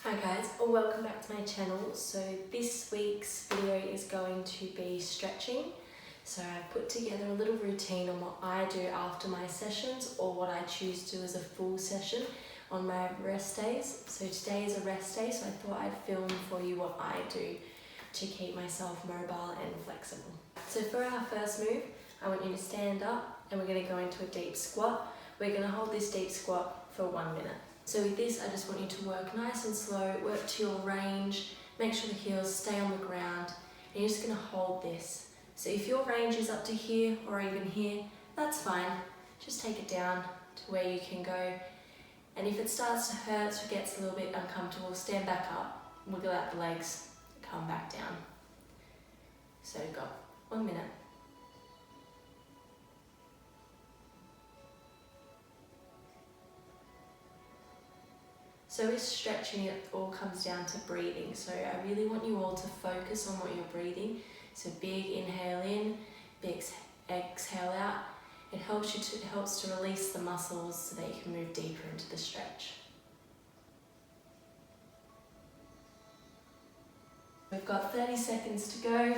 Hi guys, welcome back to my channel. So this week's video is going to be stretching. So I've put together a little routine on what I do after my sessions or what I choose to do as a full session on my rest days. So today is a rest day, so I thought I'd film for you what I do to keep myself mobile and flexible. So for our first move, I want you to stand up and we're going to go into a deep squat. We're going to hold this deep squat for 1 minute. So with this, I just want you to work nice and slow, work to your range, make sure the heels stay on the ground, and you're just going to hold this. So if your range is up to here or even here, that's fine. Just take it down to where you can go. And if it starts to hurt or gets a little bit uncomfortable, stand back up, wiggle out the legs, come back down. So we've got 1 minute. So with stretching, it all comes down to breathing. So I really want you all to focus on what you're breathing. So big inhale in, big exhale out. It helps to release the muscles so that you can move deeper into the stretch. We've got 30 seconds to go.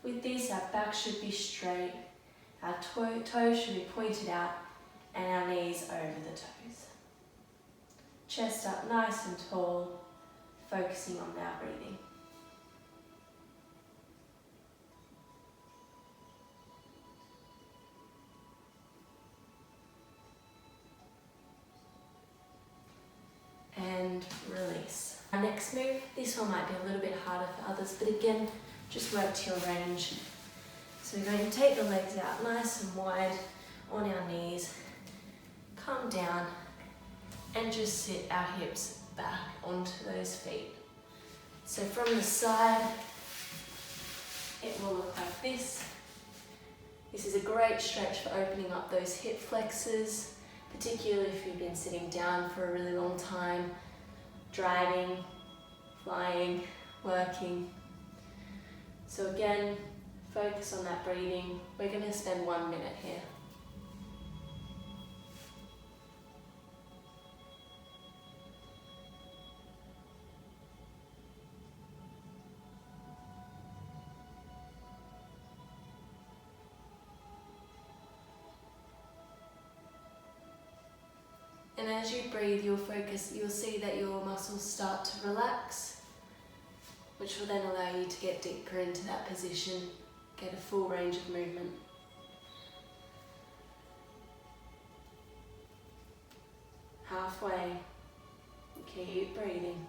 With this, our back should be straight, our toes should be pointed out, and our knees over the toes. Chest up nice and tall, focusing on our breathing. And release. Our next move, this one might be a little bit harder for others, but again, just work to your range. So we're going to take the legs out nice and wide on our knees, come down, and just sit our hips back onto those feet. So from the side, it will look like this. This is a great stretch for opening up those hip flexors, particularly if you've been sitting down for a really long time, driving, flying, working. So again, focus on that breathing. We're going to spend 1 minute here. And as you breathe, you'll see that your muscles start to relax, which will then allow you to get deeper into that position, get a full range of movement. Halfway, keep breathing.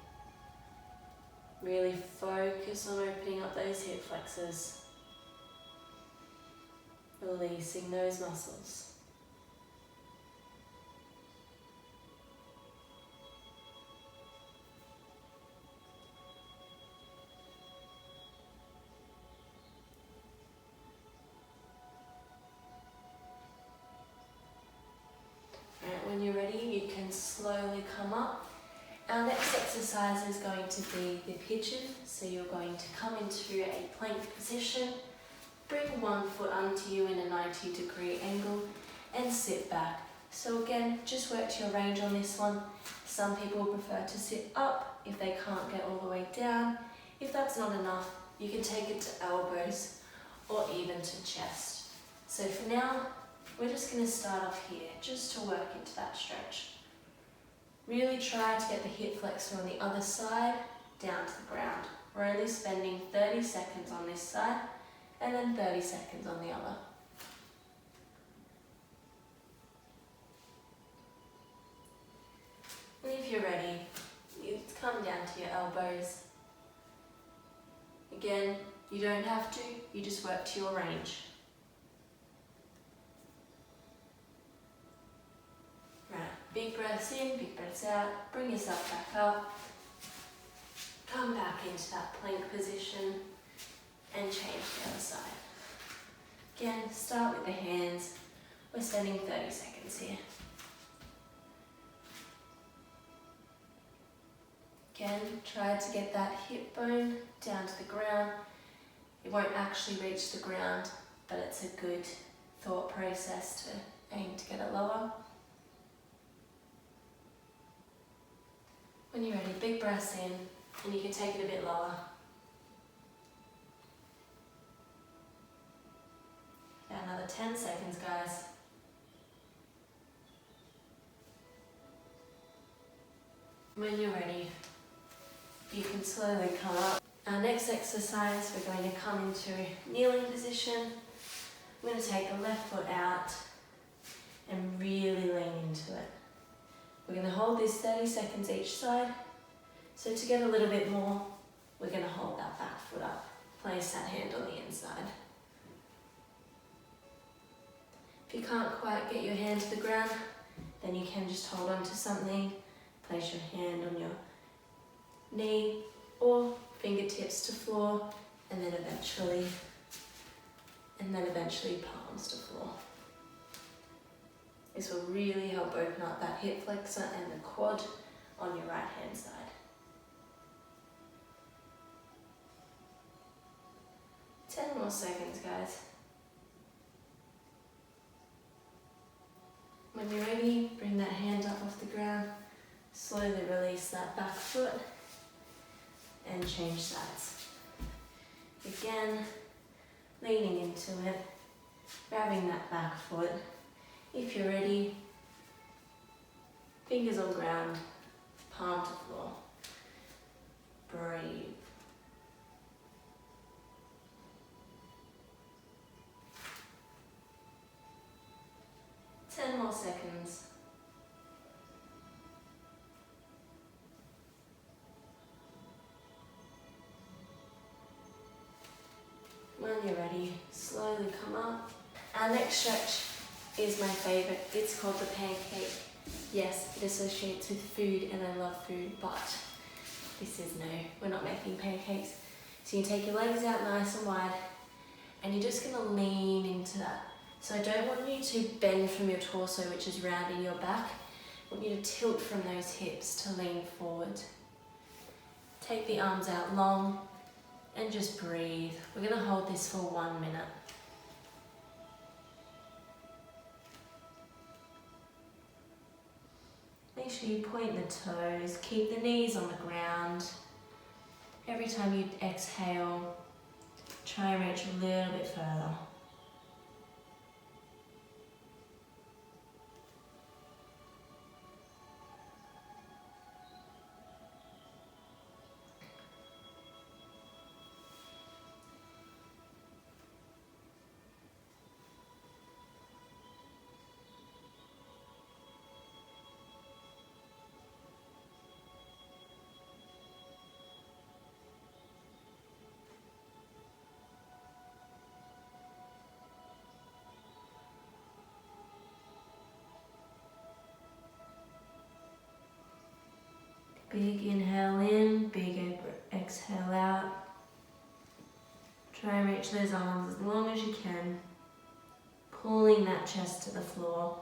Really focus on opening up those hip flexors, releasing those muscles. When you're ready, you can slowly come up. Our next exercise is going to be the pigeon. So you're going to come into a plank position, bring one foot onto you in a 90-degree angle, and sit back. So again, just work to your range on this one. Some people prefer to sit up if they can't get all the way down. If that's not enough, you can take it to elbows or even to chest. So for now, we're just going to start off here, just to work into that stretch. Really try to get the hip flexor on the other side down to the ground. We're only spending 30 seconds on this side and then 30 seconds on the other. And if you're ready, you come down to your elbows. Again, you don't have to, you just work to your range. Big breaths in, big breaths out, bring yourself back up, come back into that plank position and change the other side. Again, start with the hands, we're spending 30 seconds here. Again, try to get that hip bone down to the ground. It won't actually reach the ground, but it's a good thought process to aim to get it lower. When you're ready, big breaths in, and you can take it a bit lower. Another 10 seconds, guys. When you're ready, you can slowly come up. Our next exercise, we're going to come into kneeling position. I'm going to take the left foot out and really lean into it. We're going to hold this 30 seconds each side. So to get a little bit more, we're going to hold that back foot up. Place that hand on the inside. If you can't quite get your hand to the ground, then you can just hold on to something. Place your hand on your knee or fingertips to floor, and then eventually palms to floor. This will really help open up that hip flexor and the quad on your right hand side. Ten more seconds, guys. When you're ready, bring that hand up off the ground. Slowly release that back foot and change sides. Again, leaning into it, grabbing that back foot. If you're ready, fingers on ground, palm to floor. Breathe. Ten more seconds. When you're ready, slowly come up. Our next stretch is my favourite. It's called the pancake. Yes, it associates with food and I love food, but this is no, we're not making pancakes. So you take your legs out nice and wide and you're just going to lean into that. So I don't want you to bend from your torso, which is round in your back. I want you to tilt from those hips to lean forward. Take the arms out long and just breathe. We're going to hold this for 1 minute. Make sure you point the toes, keep the knees on the ground. Every time you exhale, try and reach a little bit further. Big inhale in, big exhale out. Try and reach those arms as long as you can, pulling that chest to the floor.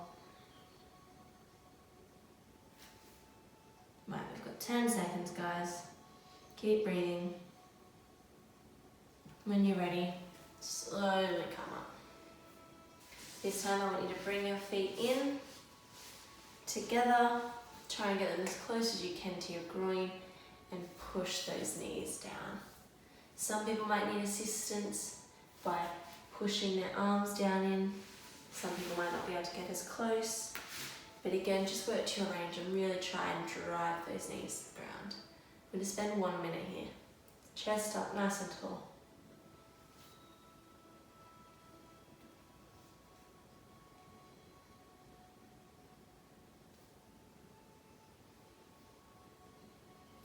Right, we've got 10 seconds, guys. Keep breathing. When you're ready, slowly come up. This time I want you to bring your feet in, together. Try and get them as close as you can to your groin and push those knees down. Some people might need assistance by pushing their arms down in. Some people might not be able to get as close. But again, just work to your range and really try and drive those knees to the ground. We're going to spend 1 minute here. Chest up nice and tall.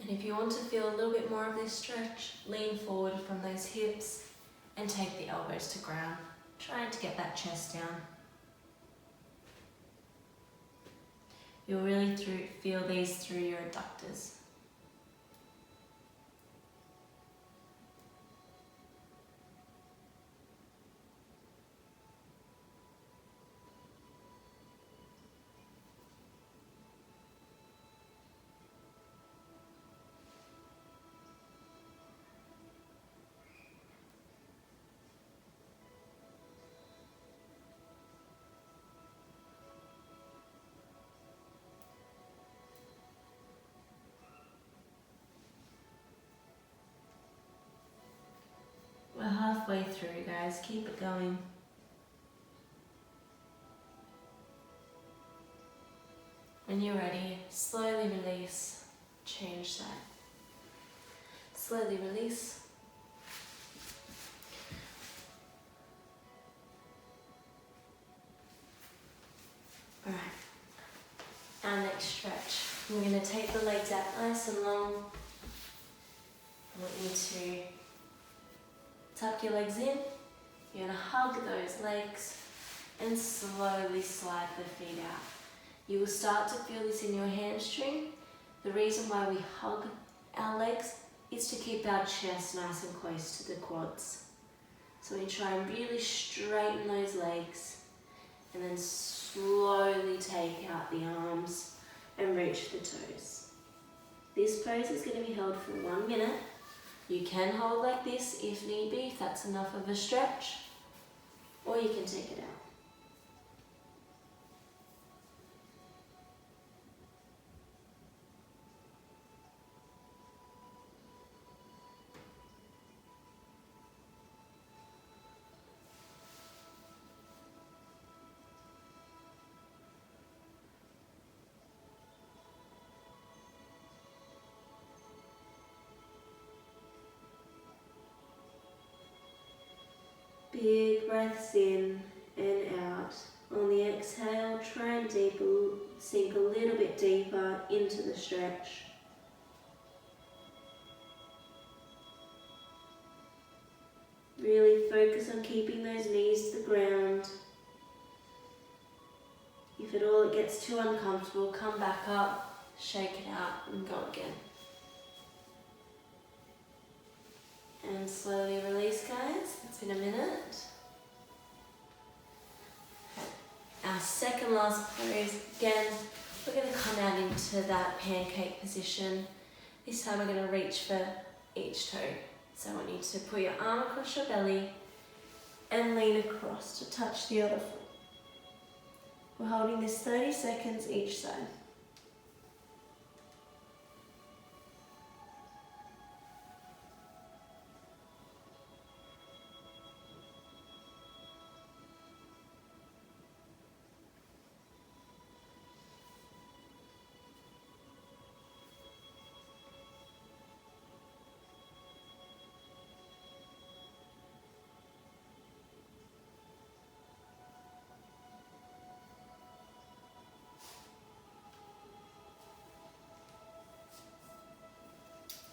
And if you want to feel a little bit more of this stretch, lean forward from those hips and take the elbows to ground, trying to get that chest down. You'll really feel these through your adductors. halfway through, guys. Keep it going. When you're ready, slowly release. Change that. Slowly release. Alright. Our next stretch. We're going to take the legs out nice and long. I want you to tuck your legs in. You're going to hug those legs and slowly slide the feet out. You will start to feel this in your hamstring. The reason why we hug our legs is to keep our chest nice and close to the quads. So we try and really straighten those legs and then slowly take out the arms and reach the toes. This pose is going to be held for 1 minute. You can hold like this if need be, if that's enough of a stretch, or you can take it out. Big breaths in and out. On the exhale, try and sink a little bit deeper into the stretch. Really focus on keeping those knees to the ground. If at all it gets too uncomfortable, come back up, shake it out and go again. And slowly release, guys. It's in a minute. Our second last pose, again, we're going to come out into that pancake position. This time we're going to reach for each toe. So I want you to put your arm across your belly and lean across to touch the other foot. We're holding this 30 seconds each side.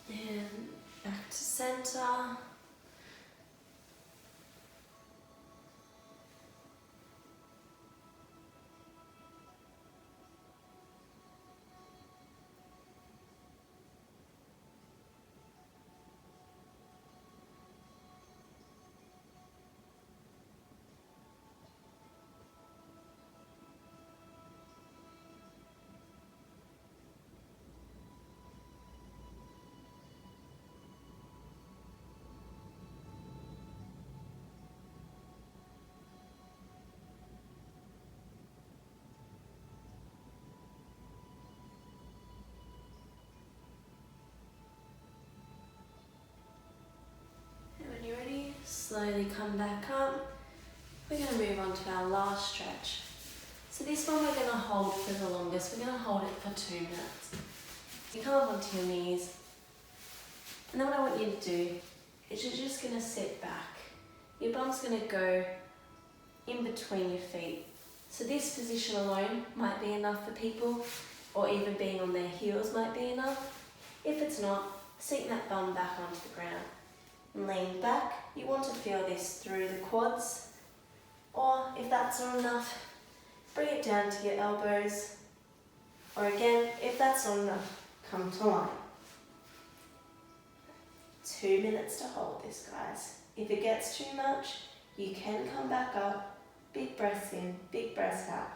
And back to center. Slowly come back up. We're going to move on to our last stretch. So this one we're going to hold for the longest. We're going to hold it for 2 minutes. You come up onto your knees. And then what I want you to do is you're just going to sit back. Your bum's going to go in between your feet. So this position alone might be enough for people, or even being on their heels might be enough. If it's not, sink that bum back onto the ground. Lean back. You want to feel this through the quads, or if that's not enough, bring it down to your elbows, or again, if that's not enough, come to line. 2 minutes to hold this, guys. If it gets too much, you can come back up, big breaths in, big breaths out,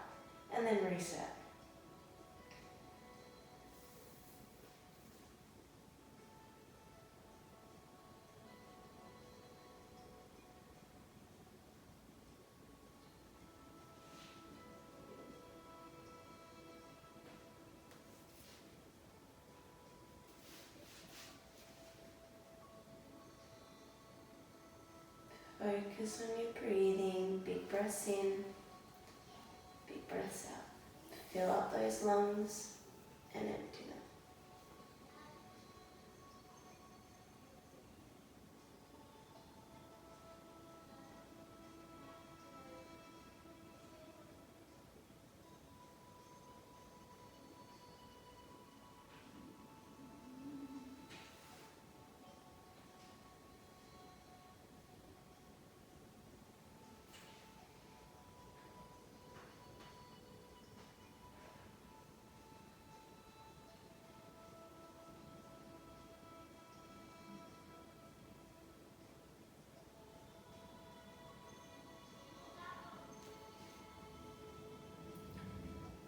and then reset. Focus on your breathing, big breaths in, big breaths out. Fill up those lungs and empty them.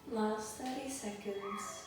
Last 30 seconds.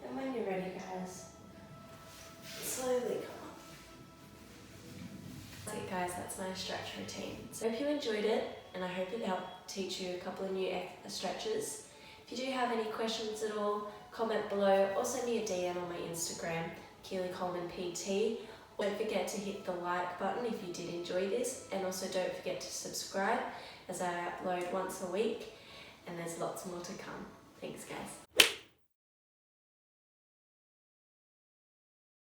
And when you're ready, guys, slowly come up. That's it, guys, that's my stretch routine. So I hope you enjoyed it, and I hope it helped teach you a couple of new stretches. If you do have any questions at all, comment below or send me a DM on my Instagram, Keely Coleman PT. Don't forget to hit the like button if you did enjoy this, and also don't forget to subscribe as I upload once a week, and there's lots more to come. Thanks, guys.